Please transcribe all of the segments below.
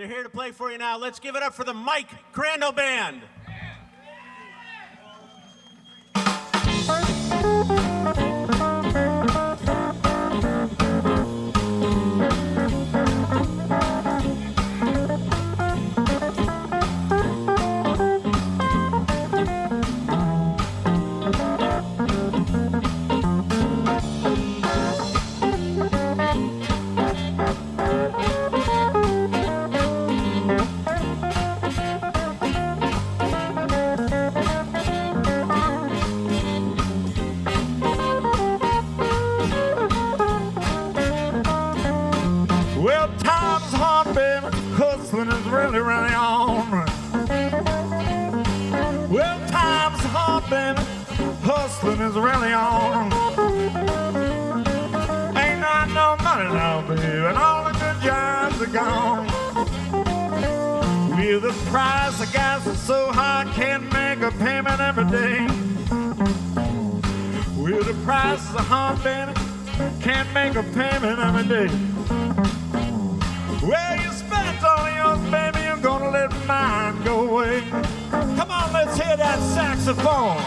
They're here to play for you now. Let's give it up for the Mike Crandall Band. Well, time's hard, baby, hustling is really on. Well, time's hard, baby, hustling is really on. Ain't got no money now, baby, and all the good jobs are gone. With the price of gas is so high, can't make a payment every day. With the price of hard, baby, can't make a payment every day. Well, you spent all yours, baby, you're gonna let mine go away. Come on, let's hear that saxophone.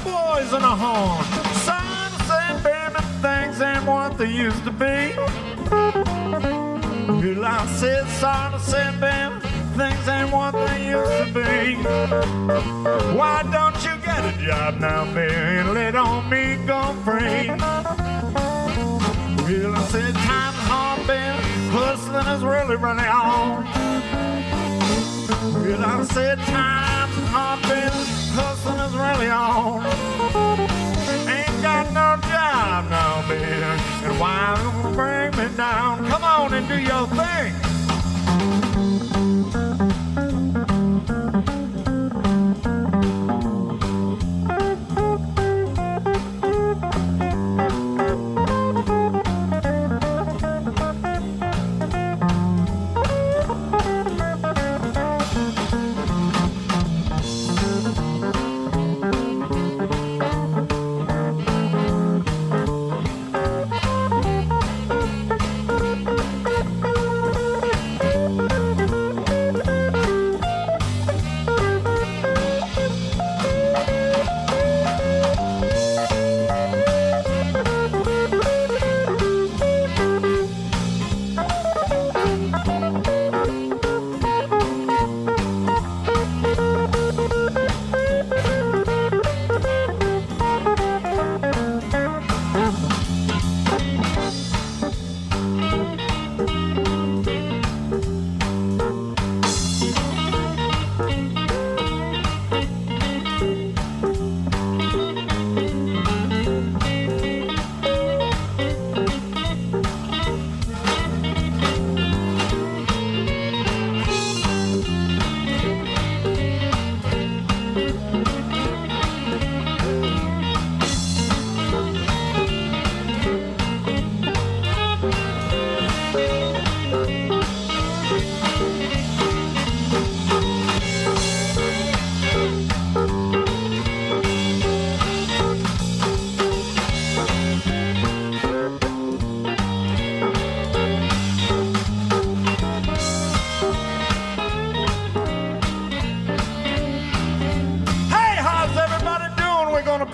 Boys in a horn. Son said, baby, things ain't what they used to be. Well, I said, son said, baby, things ain't what they used to be. Why don't you get a job now, baby, and let on me go free? Well, I said, time's hard, baby, hustling is really running on. Well, I said, time's hard, baby, hustling is really on. Ain't got no job now, baby, and why you bring me down? Come on and do your thing.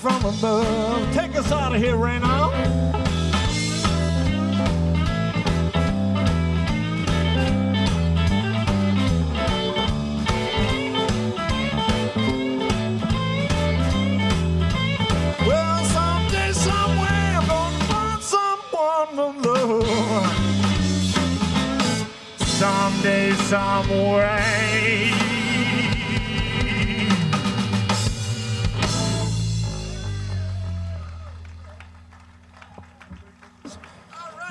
from above. Take us out of here, Reno. Well, someday, somewhere, I'm gonna find someone to love. Someday, some way.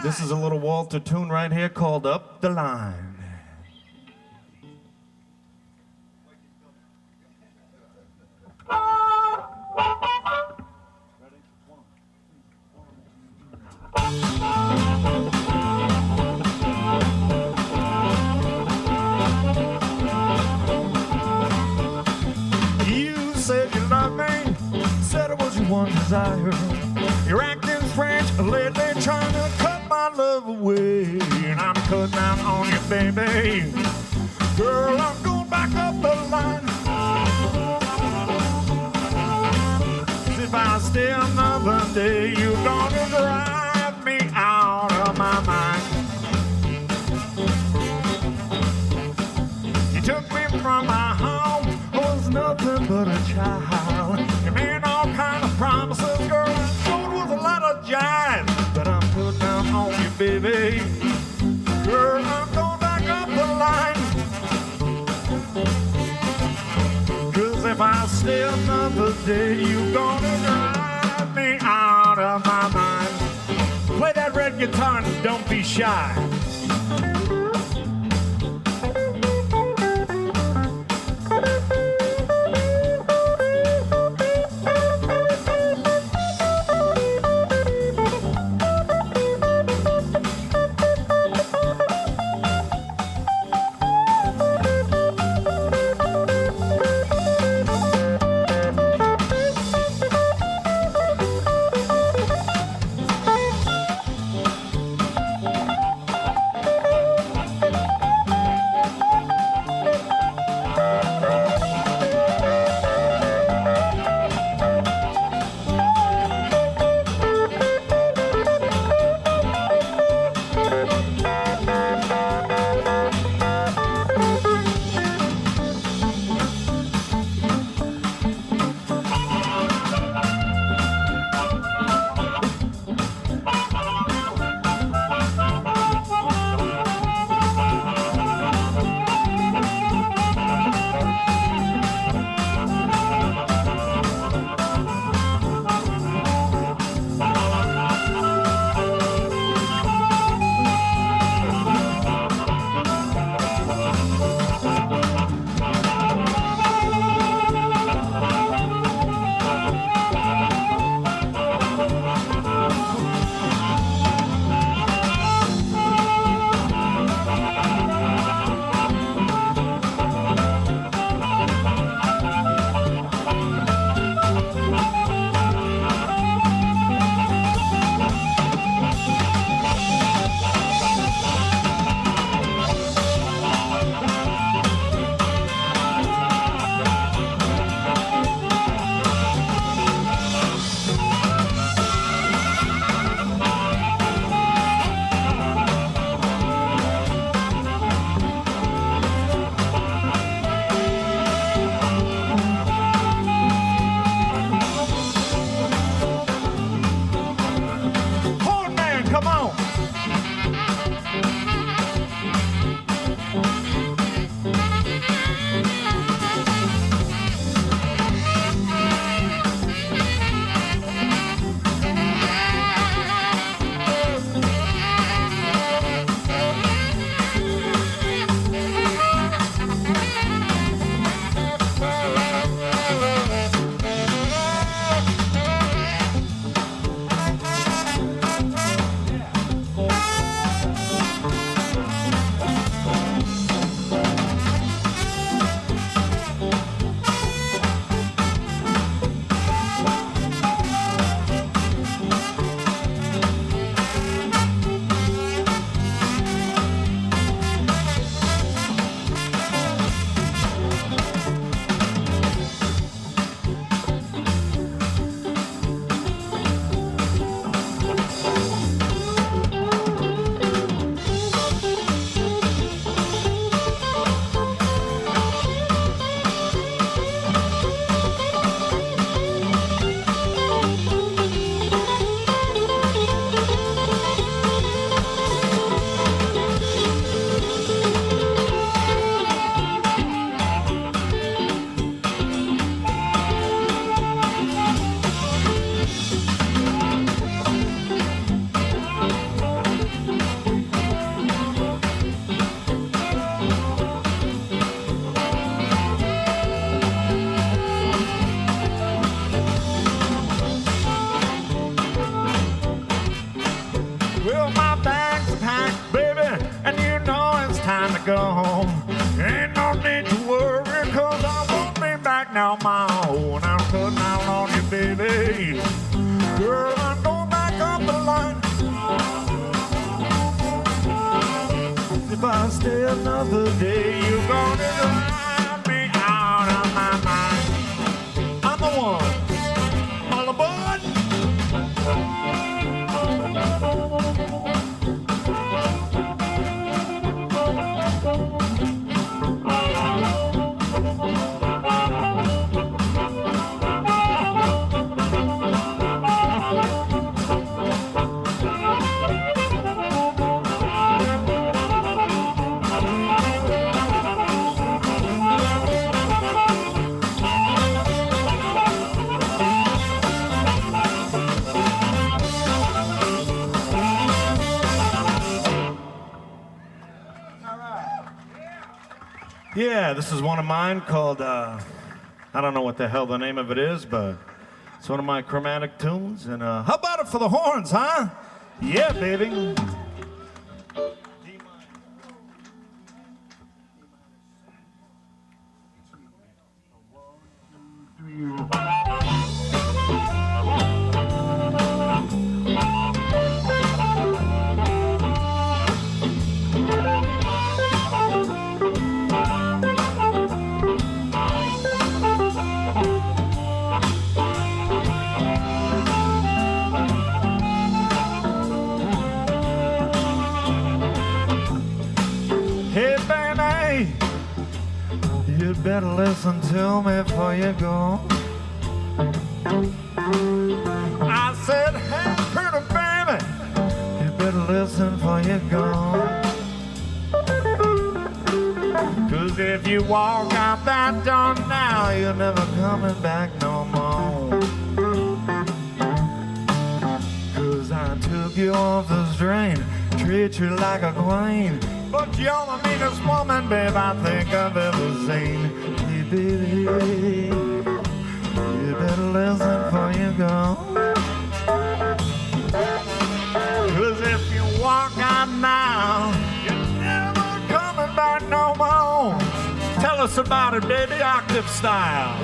This is a little Walter tune right here called Up the Line. You said you loved me, said it was your one desire. You're acting strange lately, trying to cut my love away. And I'm cutting down on you, baby. Girl, I'm going back up the line. If I stay another day, you're gonna drive me out of my mind. You took me from my home, I was nothing but a child. You made all kind of promises, girl, I know it was a lot of jive. But I'm put down on you, baby. Girl, I'm going back up the line. 'Cause if I stay another day, you're gonna drive me out of my mind. Play that red guitar and don't be shy. out my own. I'm cutting out on you, baby. Girl, I'm going back up the line. If I stay another day, you're gonna drive me out of my mind. I'm the one. All aboard. Yeah, this is one of mine called, I don't know what the hell the name of it is, but it's one of my chromatic tunes. And how about it for the horns, huh? Yeah, baby. You'd better listen to me before you go. I said, hey, pretty baby, you better listen before you go. 'Cause if you walk out that door now, you're never coming back no more. 'Cause I took you off the drain, treat you like a queen. But you're the meanest woman, babe, I think I've ever seen. Hey, baby, you better listen before you go. 'Cause if you walk out now, you're never coming back no more. Tell us about it, baby, octave style.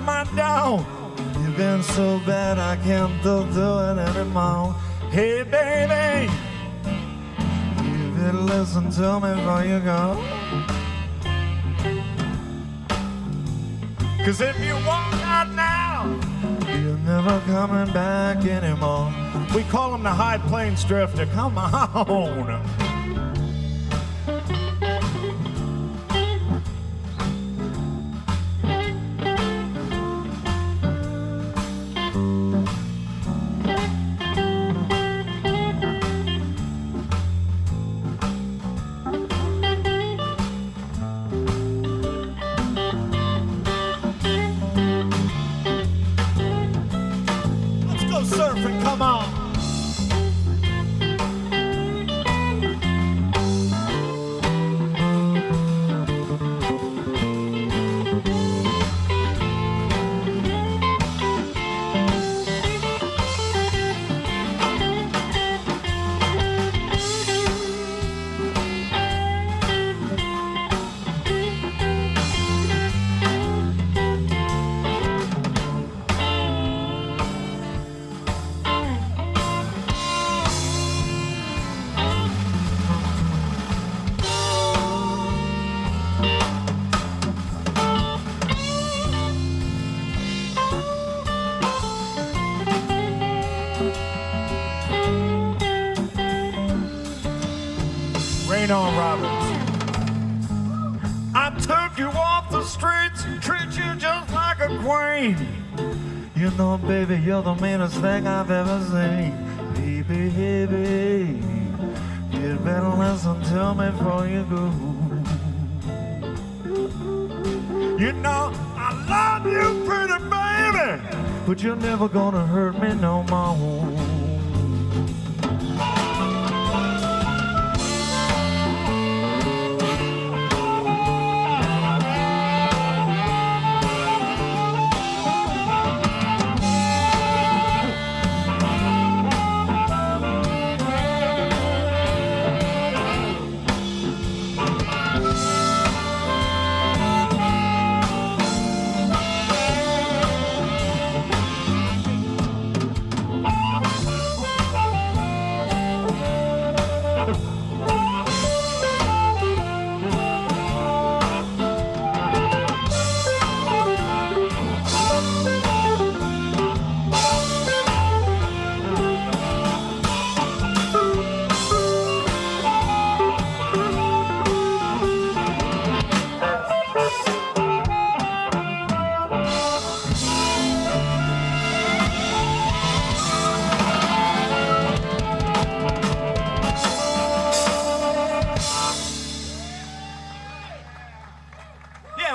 my door. You've been so bad I can't do it anymore. Hey, baby, you better listen to me before you go. 'Cause if you walk out now, you're never coming back anymore. We call him the High Plains Drifter. Come on. Surfing, come on. Rain on Roberts. I took you off the streets and treat you just like a queen. You know, baby, you're the meanest thing I've ever seen. Baby, baby, you'd better listen to me before you go. You know, I love you, pretty baby, but you're never gonna hurt me no more.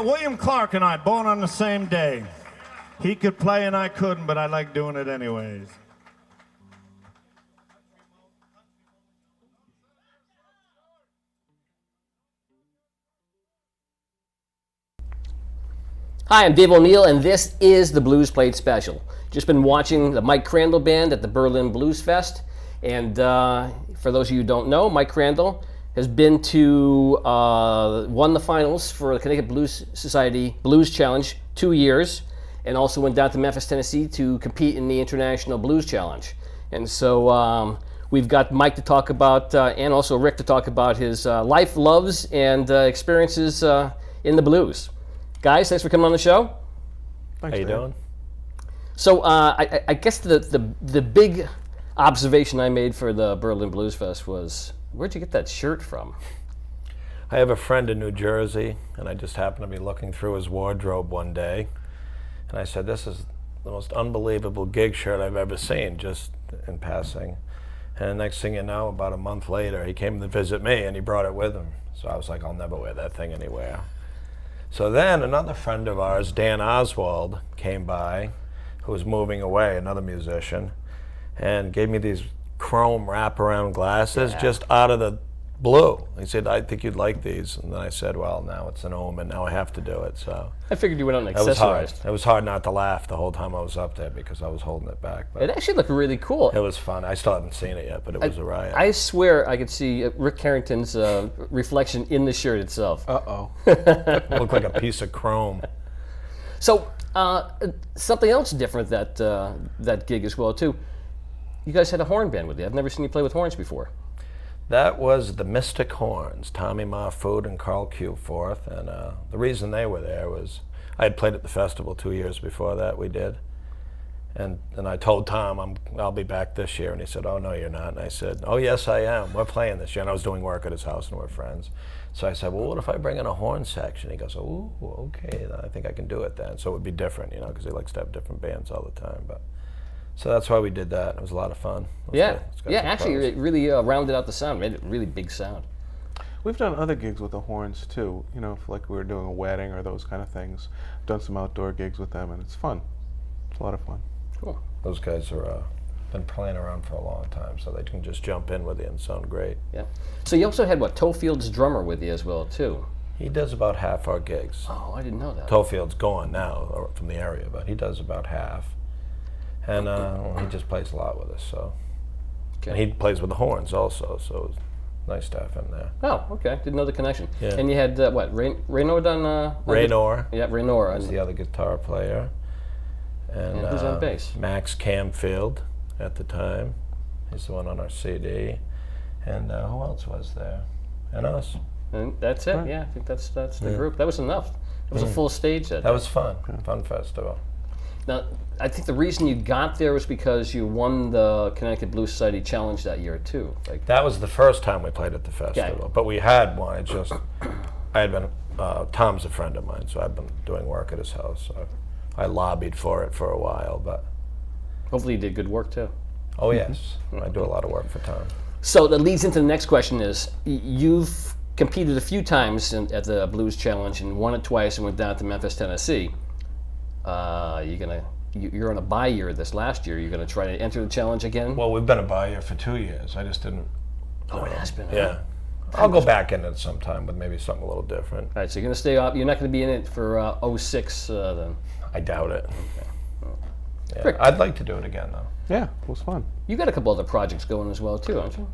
William Clark and I, born on the same day. He could play and I couldn't, but I like doing it anyways. Hi, I'm Dave O'Neill, and this is the Blues Plate Special. Just been watching the Mike Crandall Band at the Berlin Blues Fest, and for those of you who don't know, Mike Crandall has been to, won the finals for the Connecticut Blues Society Blues Challenge 2 years, and also went down to Memphis, Tennessee to compete in the International Blues Challenge. And so we've got Mike to talk about, and also Rick to talk about his life, loves, and experiences in the blues. Guys, thanks for coming on the show. Thanks, How you doing? So I guess the big observation I made for the Berlin Blues Fest was, where'd you get that shirt from? I have a friend in New Jersey, and I just happened to be looking through his wardrobe one day, and I said, this is the most unbelievable gig shirt I've ever seen, just in passing. And the next thing you know, about a month later, he came to visit me, and he brought it with him. So I was like, I'll never wear that thing anywhere. So then another friend of ours, Dan Oswald, came by, who was moving away, another musician, and gave me these chrome wraparound glasses just out of the blue. He said, I think you'd like these. And then I said, well, now it's an omen. Now I have to do it. So I figured you went out and it was hard. accessorized. It was hard not to laugh the whole time I was up there because I was holding it back. But It actually looked really cool. it was fun. I still haven't seen it yet, but it was a riot. I swear I could see Rick Carrington's reflection in the shirt itself. It looked like a piece of chrome. So Something else different that gig as well too. You guys had a horn band with you. I've never seen you play with horns before. That was the Mystic Horns, Tommy Marfood and Carl Q4th, and the reason they were there was I had played at the festival 2 years before that. We did, and I told Tom I'll be back this year, and he said, "Oh no, you're not." And I said, "Oh yes, I am. We're playing this year." And I was doing work at his house, and we're friends. So I said, "Well, what if I bring in a horn section?" He goes, "Oh, okay, I think I can do it then." So it would be different, because he likes to have different bands all the time, but. So that's why we did that. It was a lot of fun. Yeah, actually, it really rounded out the sound, made it a really big sound. We've done other gigs with the horns too, if like we were doing a wedding or those kind of things. Done some outdoor gigs with them, and it's fun. It's a lot of fun. Cool. Those guys are been playing around for a long time, so they can just jump in with you and sound great. Yeah. So you also had Tofield's drummer with you as well too. He does about half our gigs. Oh, I didn't know that. Tofield's gone now from the area, but he does about half. And he just plays a lot with us, so. Okay. And he plays with the horns also, so it's nice to have him there. Oh, okay. Didn't know the connection. Yeah. And you had Reynor on? Raynor. Yeah, Raynor. Is the other guitar player. And who's on bass? Max Camfield at the time. He's the one on our CD. And who else was there? And us. And that's it. Yeah, I think that's the group. That was enough. It was a full stage that was fun. Fun festival. Now, I think the reason you got there was because you won the Connecticut Blues Society Challenge that year too. That was the first time we played at the festival, but we had one. I had been, Tom's a friend of mine, so I've been doing work at his house. So I lobbied for it for a while, but. Hopefully you did good work too. Oh yes, I do a lot of work for Tom. So that leads into the next question is, you've competed a few times at the Blues Challenge and won it twice and went down to Memphis, Tennessee. You're on a bye year this last year. You're gonna try to enter the challenge again? Well, we've been a bye year for 2 years. I just didn't. Oh, it has been. Yeah. I'll go back in it sometime with maybe something a little different. All right, so you're gonna stay up. You're not gonna be in it for 06 then. I doubt it. Okay. Yeah. I'd like to do it again though. Yeah, it was fun. You got a couple other projects going as well too, don't you?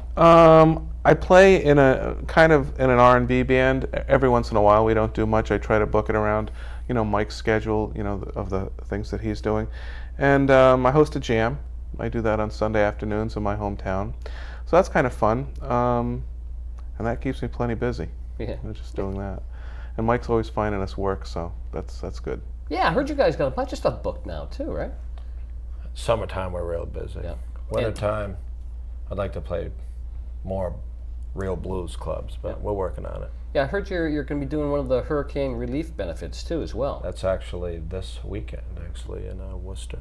I play in a kind of in an R&B band every once in a while. We don't do much. I try to book it around, Mike's schedule, of the things that he's doing, and I host a jam. I do that on Sunday afternoons in my hometown, so that's kind of fun, and that keeps me plenty busy. Yeah. Just doing that, and Mike's always finding us work, so that's good. Yeah, I heard you guys got a bunch of stuff booked now too, right? Summertime we're real busy. Yeah. Wintertime, I'd like to play more real blues clubs, but we're working on it. Yeah, I heard you're going to be doing one of the hurricane relief benefits too as well. That's actually this weekend, in Worcester.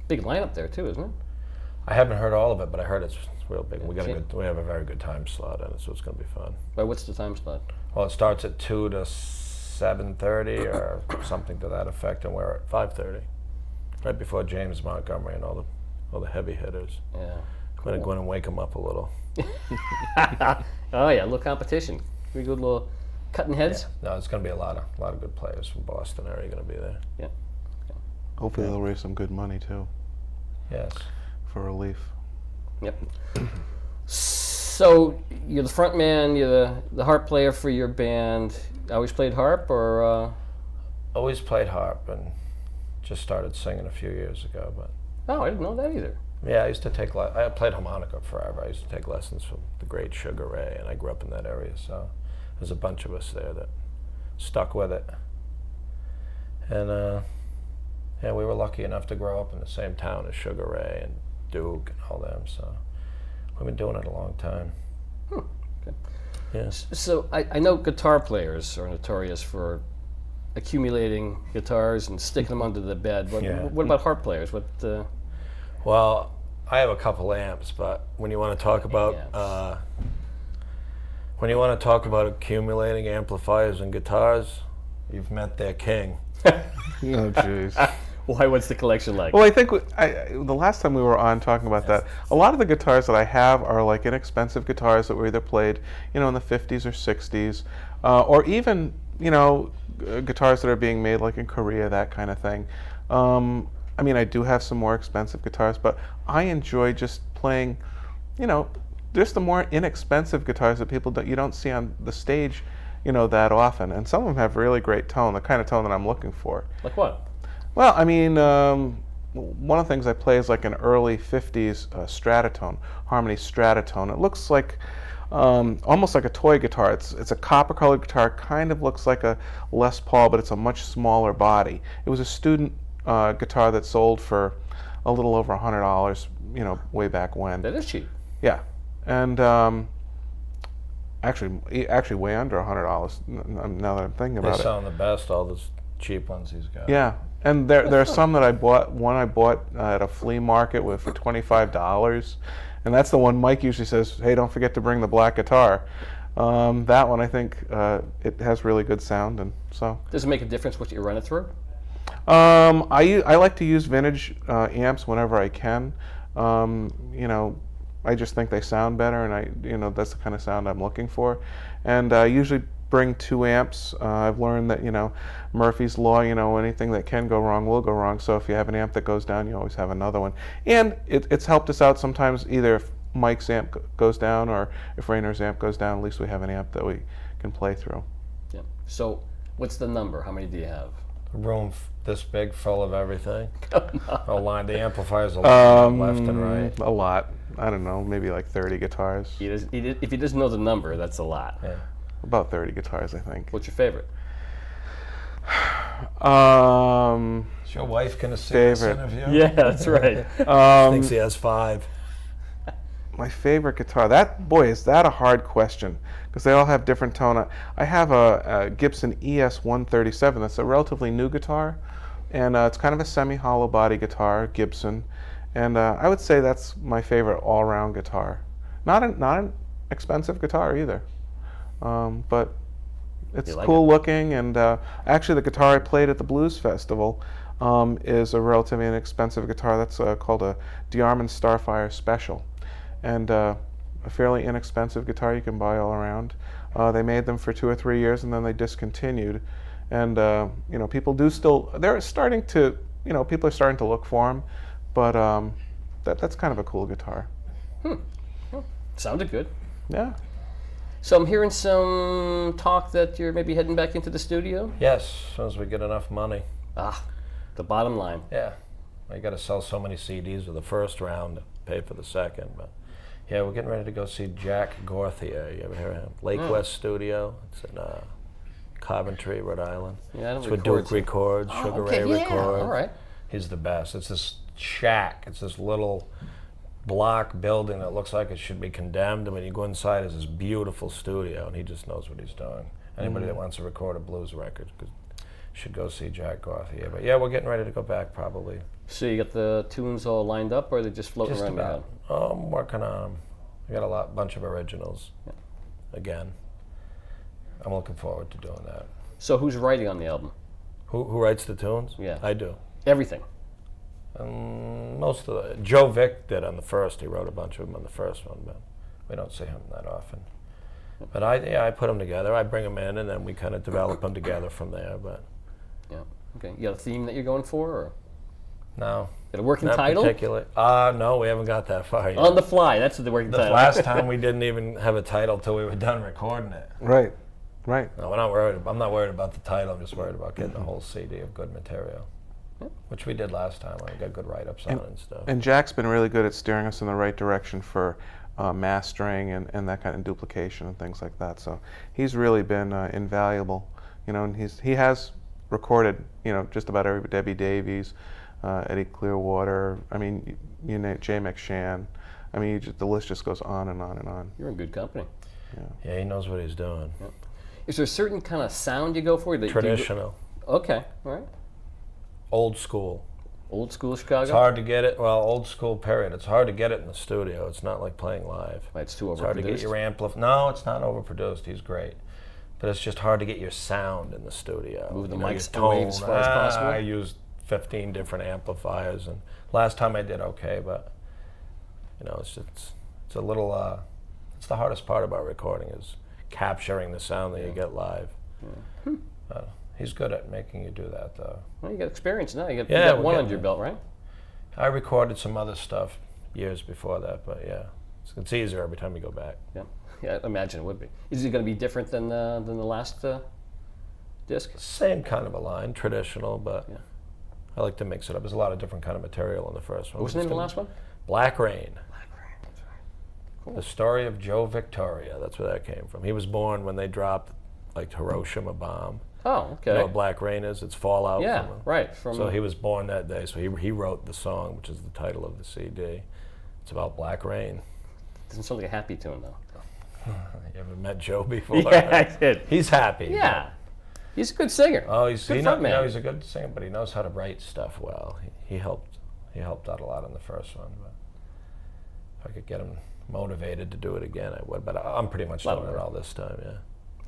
Big lineup there too, isn't it? I haven't heard all of it, but I heard it's real big. We have a very good time slot in it, so it's going to be fun. Well, what's the time slot? Well, it starts at 2 to 7:30 or something to that effect, and we're at 5:30, right before James Montgomery and all the heavy hitters. Yeah. I'm going to go in and wake them up a little. Oh yeah, a little competition. We go a little cutting heads. Yeah. No, it's going to be a lot of good players from Boston area going to be there. Yeah. Hopefully they'll raise some good money too Yes. for relief. Yep. So you're the front man. You're the harp player for your band. Always played harp, or? Always played harp and just started singing a few years ago. But Oh, I didn't know that either. yeah, I used to take. I played harmonica forever. I used to take lessons from the great Sugar Ray, and I grew up in that area. So there's a bunch of us there that stuck with it. And yeah, we were lucky enough to grow up in the same town as Sugar Ray and Duke and all them. So we've been doing it a long time. Okay. Yes. So I know guitar players are notorious for accumulating guitars and sticking them under the bed. What about harp players? Well, I have a couple amps, but when you want to talk about accumulating amplifiers and guitars, you've met their king. Oh, jeez. Why? What's the collection like? Well, I think the last time we were on talking about that, a lot of the guitars that I have are like inexpensive guitars that were either played, in the 50s or 60s, or even, guitars that are being made like in Korea, that kind of thing. I mean, I do have some more expensive guitars, but I enjoy just playing, just the more inexpensive guitars that you don't see on the stage, that often. And some of them have really great tone, the kind of tone that I'm looking for. Like what? Well, I mean, one of the things I play is like an early 50s Stratotone, Harmony Stratotone. It looks like almost like a toy guitar. It's a copper-colored guitar, kind of looks like a Les Paul, but it's a much smaller body. It was a student guitar that sold for a little over $100, way back when. That is cheap. Yeah, and actually way under $100 now that I'm thinking They about it. sound the best, all those cheap ones he's got. Yeah, and there are some that I bought. One I bought at a flea market for $25, and that's the one Mike usually says, "Hey, don't forget to bring the black guitar." That one, I think, it has really good sound, and so. Does it make a difference what you run it through? I like to use vintage amps whenever I can. I just think they sound better, and that's the kind of sound I'm looking for. And I usually bring 2 amps. I've learned that Murphy's Law. Anything that can go wrong will go wrong. So if you have an amp that goes down, you always have another one. And it's helped us out sometimes. Either if Mike's amp goes down or if Rayner's amp goes down, at least we have an amp that we can play through. Yeah. So what's the number? How many do you have? A room this big, full of everything. A line. The amplifiers a line left and right. A lot. I don't know, maybe like 30 guitars. If he doesn't know the number, that's a lot. Yeah. About 30 guitars, I think. What's your favorite? Is your wife gonna see this Favorite. interview? Yeah, that's right. Thinks he has 5. My favorite guitar. Is that a hard question? Because they all have different tone. I have a Gibson ES 137. That's a relatively new guitar, and it's kind of a semi-hollow body guitar, Gibson. And I would say that's my favorite all-around guitar. Not an expensive guitar either, but it's You like cool looking. And actually, the guitar I played at the Blues Festival is a relatively inexpensive guitar. That's called a DeArmond Starfire Special, and a fairly inexpensive guitar you can buy all around. They made them for 2 or 3 years, and then they discontinued. And people do still. They're starting to. People are starting to look for them. But that's kind of a cool guitar. Sounded good. Yeah. So I'm hearing some talk that you're maybe heading back into the studio. Yes, as soon as we get enough money. The bottom line. Yeah. I got to sell so many CDs with the first round to pay for the second. But yeah, we're getting ready to go see Jack Gauthier. You ever hear of him? Lake West Studio. It's in Coventry, Rhode Island. Yeah, I don't it's with record Duke Records, Sugar okay, Ray yeah, Records. all right. He's the best. It's this shack. It's this little block building that looks like it should be condemned. And when you go inside, it's this beautiful studio, and he just knows what he's doing. Anybody that wants to record a blues record should go see Jack Gauthier. But yeah, we're getting ready to go back probably. So you got the tunes all lined up, or are they just floating Just around your about. head? Oh, I'm working on them. I got a bunch of originals. Again, I'm looking forward to doing that. So who's writing on the album? Who writes the tunes? Yeah. I do. Everything. Most of the Joe Vick did on the first. He wrote a bunch of them on the first one, but we don't see him that often. But I put them together. I bring them in, and then we kind of develop them together from there. But Yeah. Okay. You got a theme that you're going for, or no, got a working not title? particularly. No, we haven't got that far yet. On the fly. That's the working The title. last time we didn't even have a title till we were done recording it. Right. No, we're not worried. I'm not worried about the title. I'm just worried about getting a whole CD of good material, which we did last time. We got good write-ups on it and stuff. And Jack's been really good at steering us in the right direction for mastering and that kind of duplication and things like that. So he's really been invaluable. And he has recorded just about every Debbie Davies, Eddie Clearwater. I mean, Jay McShann. I mean, the list just goes on and on and on. You're in good company. Yeah, he knows what he's doing. Is there a certain kind of sound you go for? Traditional. Okay. All right. Old school. Old school Chicago? It's hard to get it. Well, old school period. It's hard to get it in the studio. It's not like playing live. It's too overproduced. It's hard to get your No, it's not overproduced. He's great. But it's just hard to get your sound in the studio. Move the your mics tone. away as far as possible? I used 15 different amplifiers, and last time I did okay, but it's a little. It's the hardest part about recording is capturing the sound that you get live. He's good at making you do that, though. Well, you got experience now. You got we're one getting under your there. belt, right? I recorded some other stuff years before that, but yeah, it's easier every time you go back. Yeah, I imagine it would be. Is it going to be different than the last disc? Same kind of a line, traditional, but I like to mix it up. There's a lot of different kind of material in the first one. What was the name of the last one? Black Rain. Cool. The story of Joe Victoria. That's where that came from. He was born when they dropped like Hiroshima bomb. Oh, okay. You know what Black Rain is? It's fallout. Yeah, from right. So he was born that day. So he wrote the song, which is the title of the CD. It's about Black Rain. Doesn't sound like a happy tune, though. You ever met Joe before? Yeah, I did. He's happy. Yeah. He's a good singer. Oh, good frontman. he's a good singer, but he knows how to write stuff well. He helped out a lot on the first one. But if I could get him motivated to do it again, I would. But I'm pretty much doing it all this time. Yeah.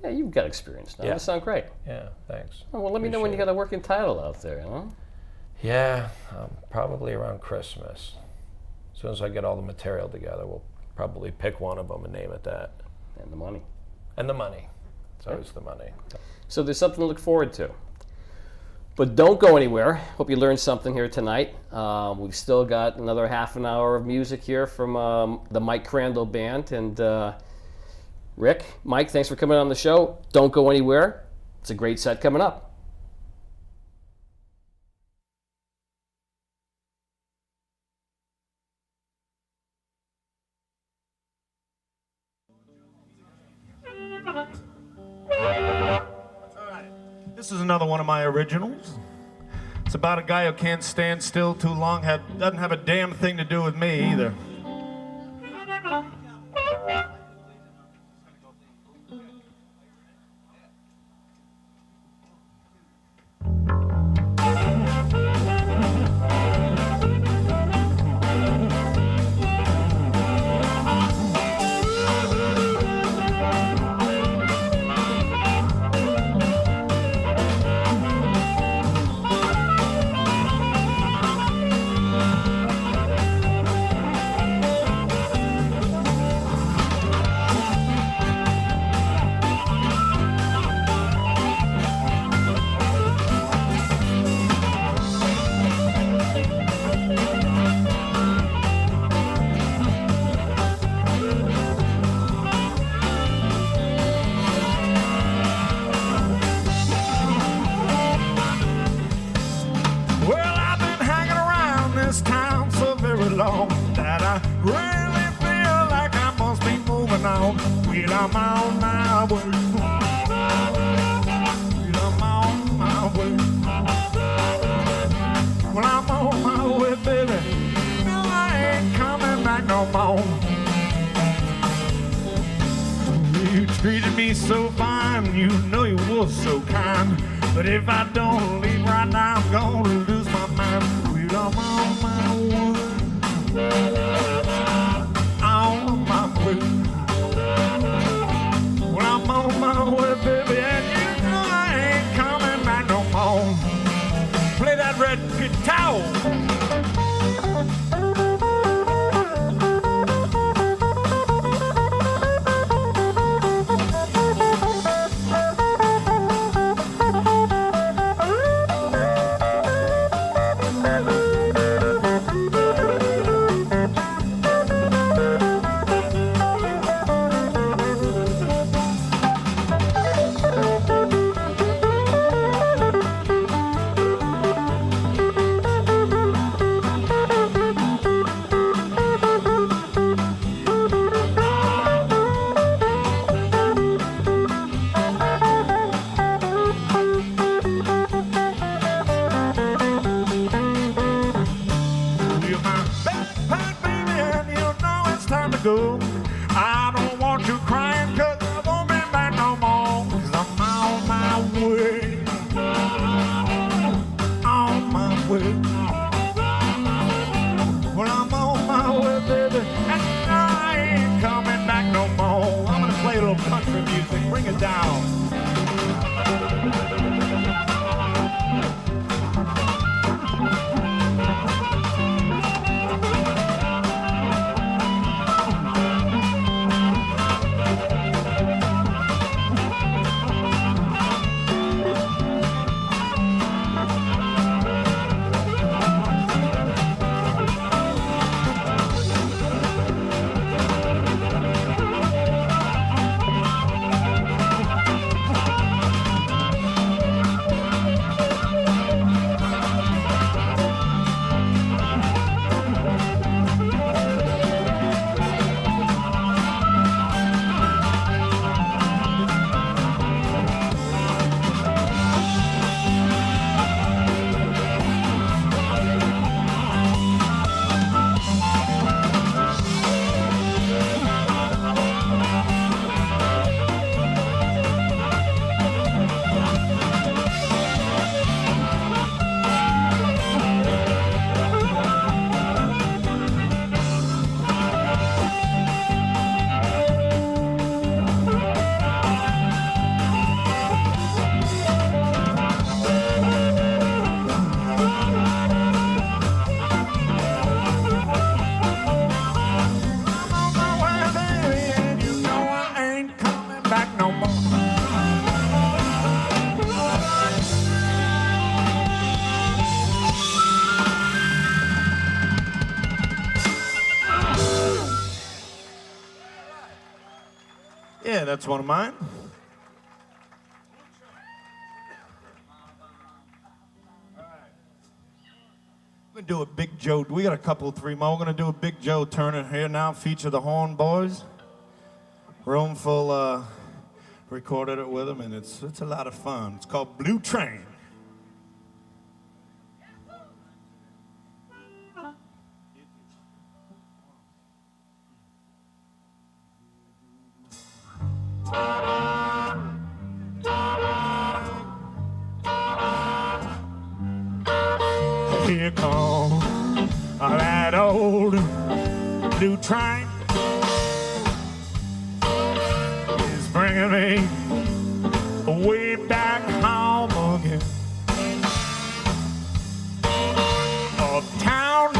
Yeah, you've got experience now. Yeah. You sound great. Yeah. Thanks. Oh, well, let me know when you got a working title out there. Huh? Yeah, probably around Christmas. As soon as I get all the material together, we'll probably pick one of them and name it that. And the money. And the money. It's always the money. So there's something to look forward to. But don't go anywhere. Hope you learned something here tonight. We've still got another half an hour of music here from the Mike Crandall Band. And Rick, Mike, thanks for coming on the show. Don't go anywhere. It's a great set coming up. This is another one of my originals. It's about a guy who can't stand still too long, doesn't have a damn thing to do with me either. Treated me so fine, you know you was so kind. But if I don't leave right now, I'm gonna lose my mind. Well, I'm on my way. On my way. Well, I'm on my way, baby, and you know I ain't coming back no more. Play that red guitar. I don't want you crying, 'cause I won't be back no more. 'Cause I'm on my way. On my way. Well, I'm on my way, baby, and I ain't coming back no more. I'm gonna play a little country music, bring it down. Yeah, that's one of mine. We're gonna do a Big Joe. We got a couple, three more. We're gonna do a Big Joe Turner here now. Feature the Horn Boys. Room full. Recorded it with them, and it's a lot of fun. It's called Blue Train. Here comes that old blue train. It's bringing me way back home again. Uptown,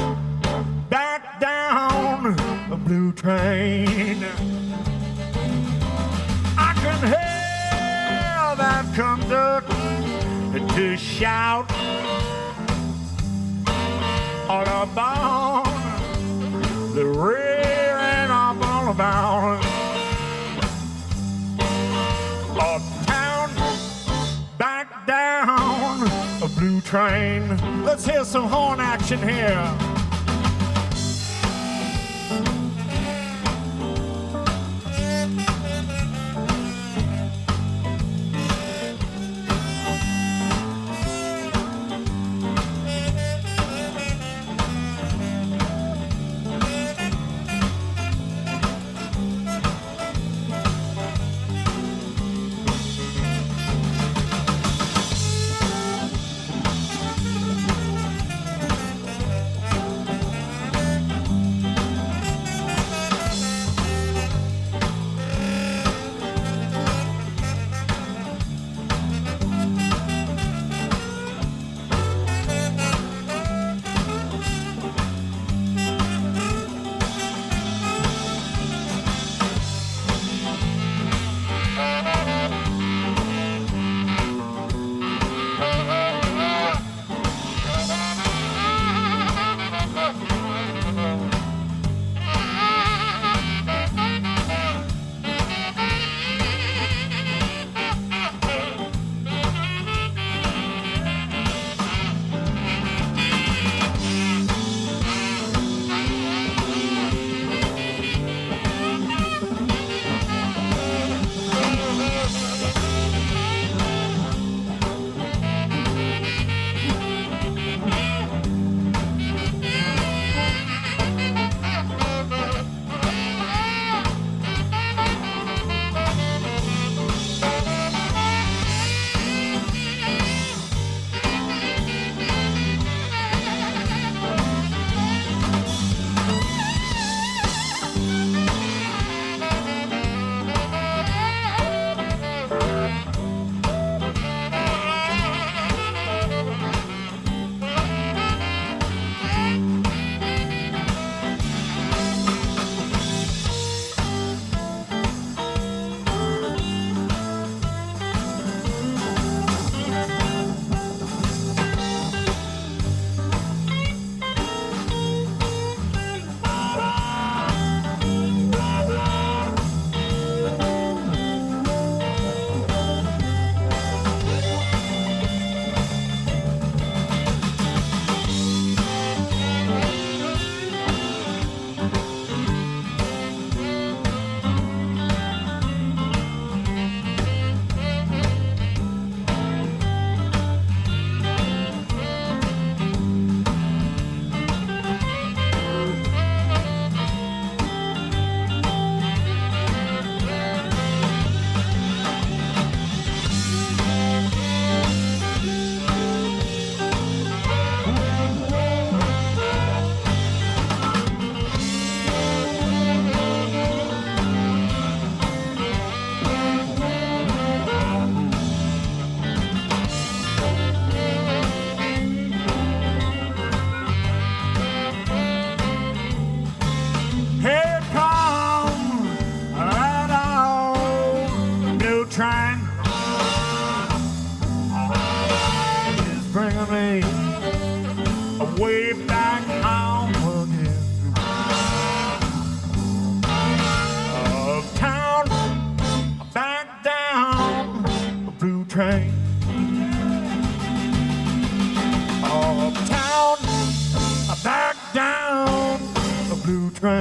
back down, a blue train. I can hear that conductor to shout all about the rail and I'm all about uptown, back down, a blue train. Let's hear some horn action here.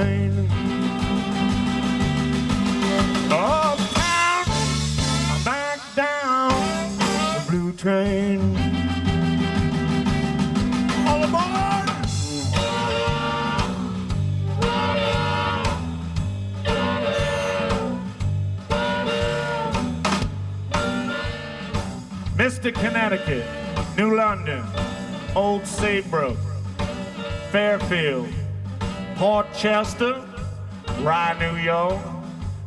train. Uptown, back down, the blue train. All aboard! Mystic, Connecticut, New London, Old Saybrook, Fairfield, Port Chester, Rye, New York,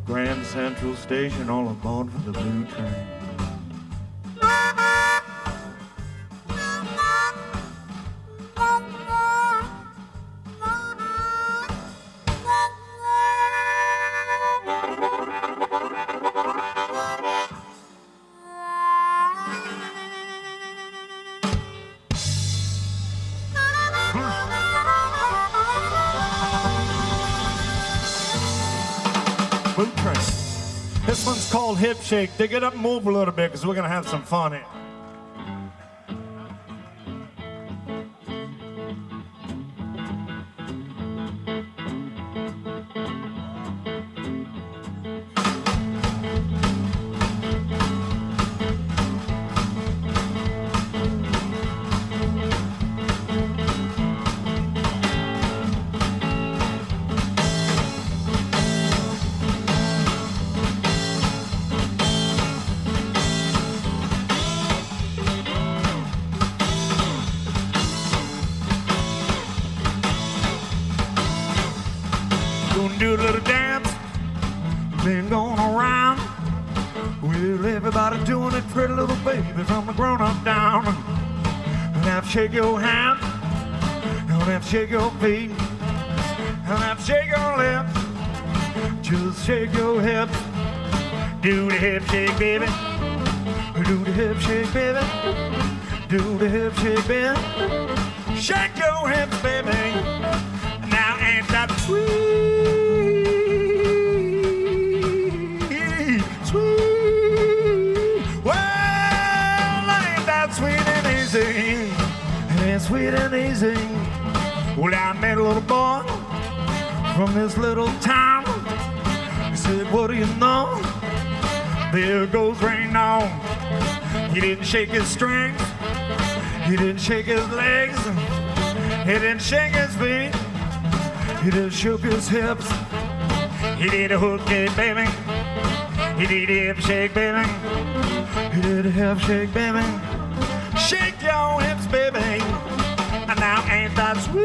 Grand Central Station, all aboard for the blue train. Blue train. This one's called Hip Shake. Dig it up and move a little bit because we're going to have some fun here. Gonna do a little dance, been going around with everybody doing it, pretty little baby from the grown-up down. Don't have to shake your hand, don't have to shake your feet, don't have to shake your lips, just shake your hips. Do the hip shake, baby. Do the hip shake, baby. Do the hip shake, baby. Shake your hips, baby. Now ain't that sweet, sweet? Well, ain't that sweet and easy? Ain't sweet and easy? Well, I met a little boy from this little town. He said, what do you know? There goes rain on. He didn't shake his strings. He didn't shake his legs. He didn't shake his feet. He just shook his hips. He did a hook shake, baby. He did a hip shake, baby. He did a hip shake, baby. Shake your hips, baby. And now ain't that sweet?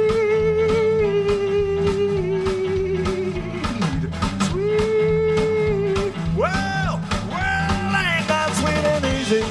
Sweet. Well, ain't that sweet and easy?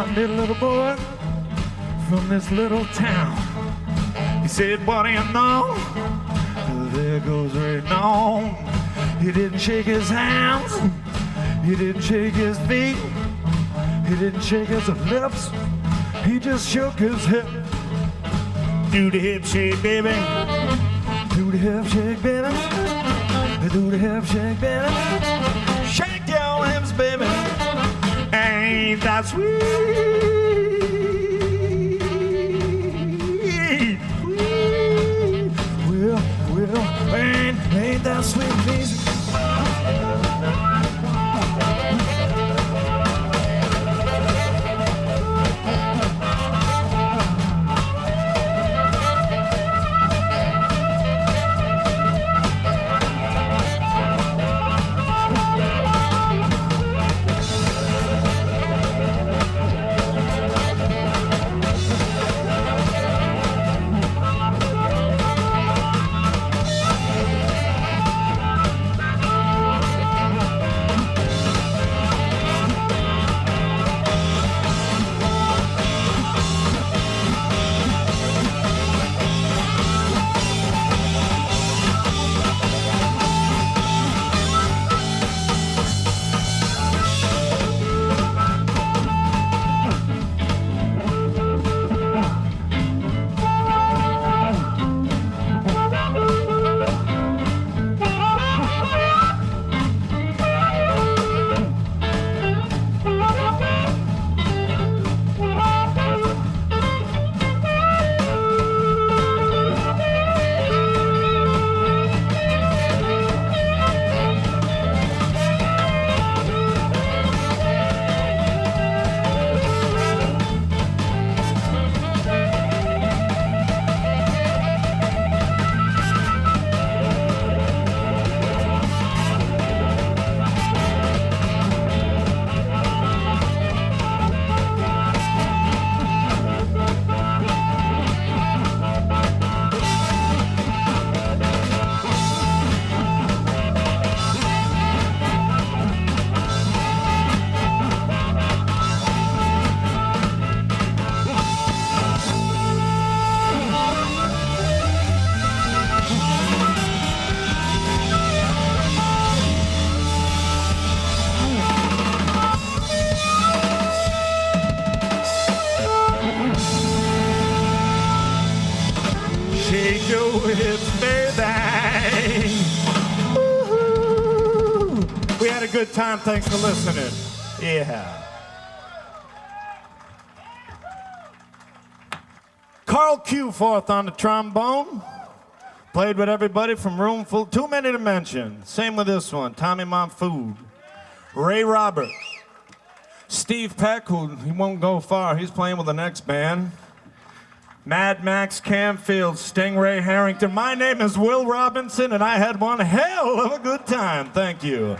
I met a little boy from this little town. He said, what do you know? There goes right on. He didn't shake his hands. He didn't shake his feet. He didn't shake his lips. He just shook his hip. Do the hip shake, baby. Do the hip shake, baby. Do the hip shake, baby. Shake your hips, baby. Ain't that sweet? Well, ain't that sweet music? Shake your hips, baby. Woo-hoo. We had a good time. Thanks for listening. Yeah. Carl Q. Forth on the trombone. Played with everybody from Roomful. Too many to mention. Same with this one. Tommy Monfood. Ray Roberts. Steve Peck, who he won't go far. He's playing with the next band. Mad Max Camfield, Stingray Harrington. My name is Will Robinson, and I had one hell of a good time. Thank you.